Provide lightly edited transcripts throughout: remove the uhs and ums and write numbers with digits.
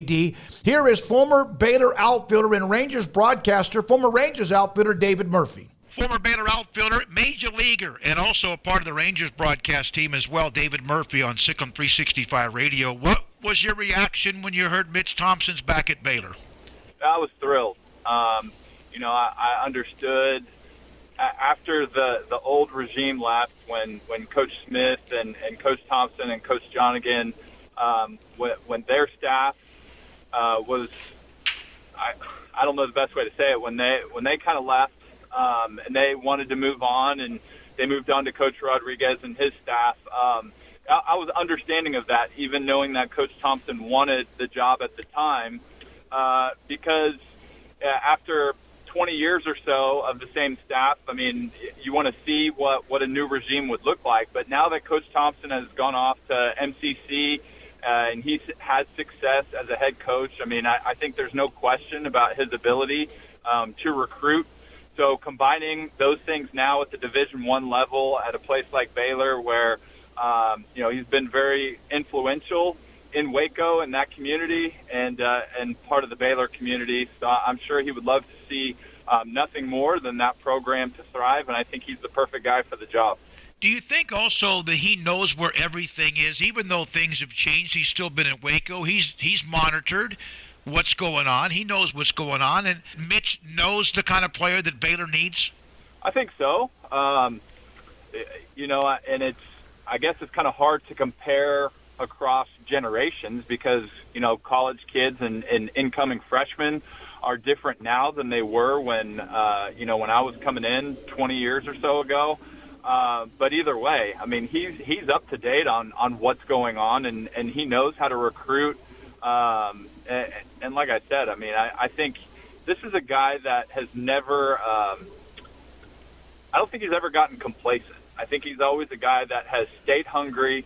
Here is former Baylor outfielder and Rangers broadcaster, former Rangers outfielder David Murphy. Former Baylor outfielder, major leaguer, and also a part of the Rangers broadcast team as well, David Murphy on Sic'Em 365 Radio. What was your reaction when you heard Mitch Thompson's back at Baylor? I was thrilled. I understood after the old regime left when Coach Smith and Coach Thompson and Coach Jonigan, when their staff was, I don't know the best way to say it, when they kind of left and they wanted to move on and they moved on to Coach Rodriguez and his staff. I was understanding of that, even knowing that Coach Thompson wanted the job at the time, because after 20 years or so of the same staff, I mean, you want to see what a new regime would look like. But now that Coach Thompson has gone off to MCC and he's had success as a head coach, I mean, I think there's no question about his ability to recruit. So combining those things now at the Division I level at a place like Baylor where, he's been very influential in Waco and that community and part of the Baylor community. So I'm sure he would love to see nothing more than that program to thrive, and I think he's the perfect guy for the job. Do you think also that he knows where everything is? Even though things have changed, he's still been in Waco. He's monitored what's going on. He knows what's going on, and Mitch knows the kind of player that Baylor needs? I think so. And I guess it's kind of hard to compare across generations because, college kids and incoming freshmen are different now than they were when I was coming in 20 years or so ago. But either way, I mean, he's up to date on what's going on and he knows how to recruit. And like I said, I mean, I think this is a guy that has never, I don't think he's ever gotten complacent. I think he's always a guy that has stayed hungry.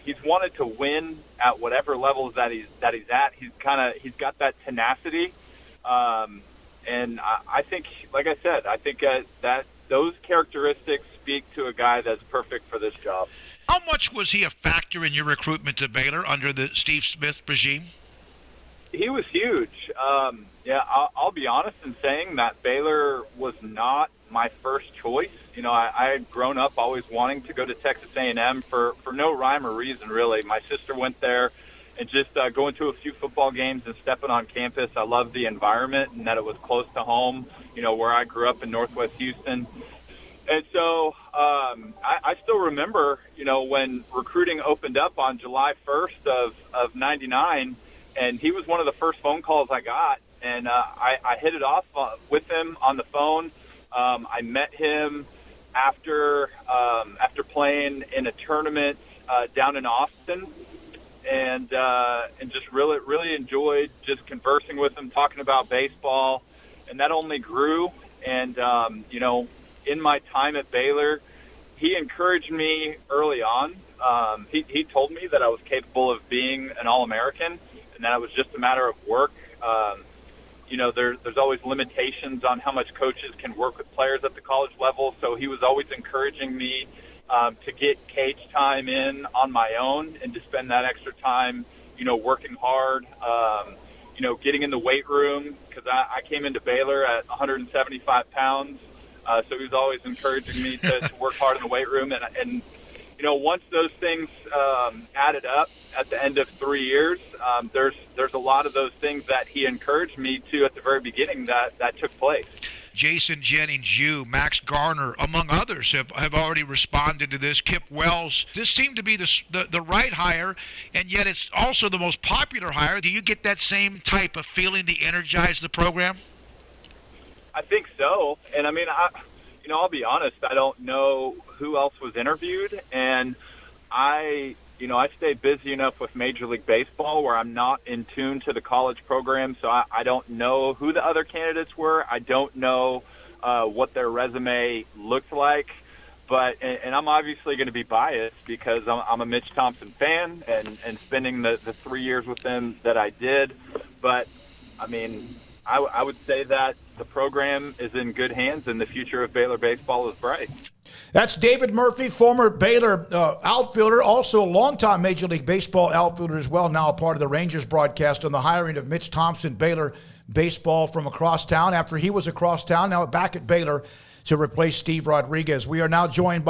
He's wanted to win at whatever levels that he's at. He's got that tenacity. And I think, like I said, I think that those characteristics speak to a guy that's perfect for this job. How much was he a factor in your recruitment to Baylor under the Steve Smith regime? He was huge. I'll be honest in saying that Baylor was not my first choice. I had grown up always wanting to go to Texas A&M for no rhyme or reason, really. My sister went there, and just going to a few football games and stepping on campus, I loved the environment and that it was close to home, where I grew up in Northwest Houston. And so I still remember, when recruiting opened up on July 1st of 99, and he was one of the first phone calls I got, and I hit it off with him on the phone. I met him after playing in a tournament down in Austin, and just really enjoyed just conversing with him, talking about baseball, and that only grew. And in my time at Baylor, he encouraged me early on. He told me that I was capable of being an All-American, and that it was just a matter of work. There's always limitations on how much coaches can work with players at the college level, so he was always encouraging me to get cage time in on my own and to spend that extra time, working hard, getting in the weight room, because I came into Baylor at 175 pounds, so he was always encouraging me to work hard in the weight room. And once those things added up at the end of 3 years, there's a lot of those things that he encouraged me to at the very beginning that took place. Jason Jennings, Max Garner, among others, have already responded to this. Kip Wells. This seemed to be the right hire, and yet it's also the most popular hire. Do you get that same type of feeling to energize the program? I think so. And, I mean, I'll be honest, I don't know who else was interviewed, and I stay busy enough with Major League Baseball where I'm not in tune to the college program, so I don't know who the other candidates were. I don't know what their resume looked like, and I'm obviously going to be biased because I'm a Mitch Thompson fan and spending the 3 years with him that I did. But, I mean, I would say that the program is in good hands and the future of Baylor baseball is bright. That's David Murphy, former Baylor outfielder, also a longtime Major League Baseball outfielder as well, now a part of the Rangers broadcast on the hiring of Mitch Thompson, Baylor baseball from across town. After he was across town, now back at Baylor to replace Steve Rodriguez. We are now joined by